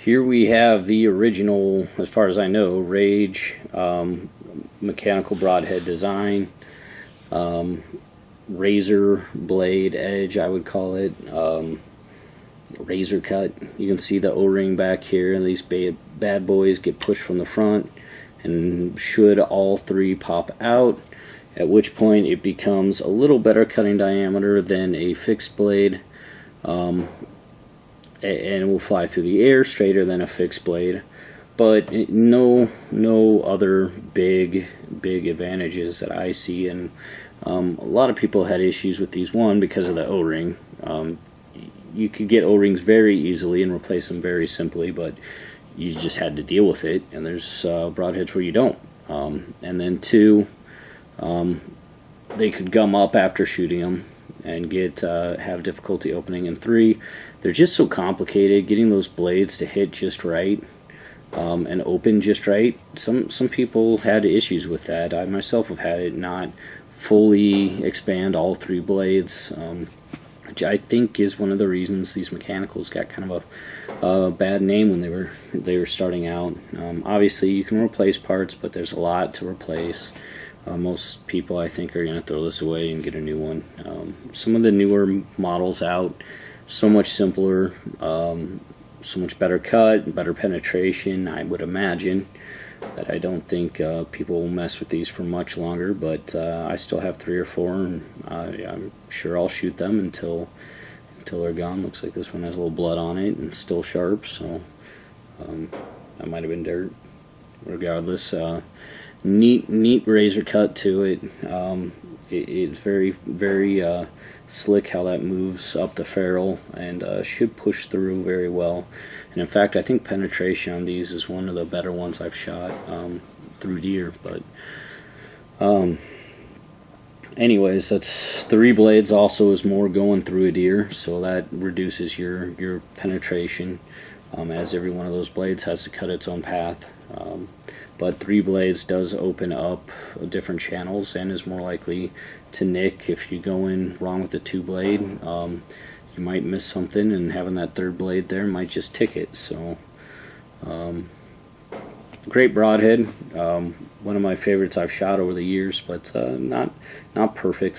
Here we have the original, as far as I know, Rage mechanical broadhead design, razor blade edge, I would call it, razor cut. You can see the O-ring back here, and these bad boys get pushed from the front, and should all three pop out, at which point it becomes a little better cutting diameter than a fixed blade, and it will fly through the air straighter than a fixed blade, but no other big advantages that I see. And a lot of people had issues with these, one because of the O-ring. You could get O-rings very easily and replace them very simply, but you just had to deal with it, and there's broadheads where you don't. And then two, they could gum up after shooting them and have difficulty opening. And three, they're just so complicated getting those blades to hit just right and open just right. Some people had issues with that. I myself have had it not fully expand all three blades, which I think is one of the reasons these mechanicals got kind of a bad name when they were starting out. Obviously you can replace parts, but there's a lot to replace. Most people, I think, are going to throw this away and get a new one. Some of the newer models out, so much simpler, so much better cut, better penetration. I would imagine that I don't think people will mess with these for much longer, but I still have 3 or 4, and I'm sure I'll shoot them until they're gone. Looks like this one has a little blood on it and still sharp, so that might have been dirt. Regardless, neat razor cut to it. It's very slick how that moves up the ferrule, and should push through very well. And in fact, I think penetration on these is one of the better ones I've shot through deer. But anyways, that's 3 blades. Also is more going through a deer, so that reduces your penetration, as every one of those blades has to cut its own path. But 3 blades does open up different channels and is more likely to nick if you go in wrong with the 2 blade. You might miss something, and having that 3rd blade there might just tick it. So great broadhead, one of my favorites I've shot over the years, but not perfect.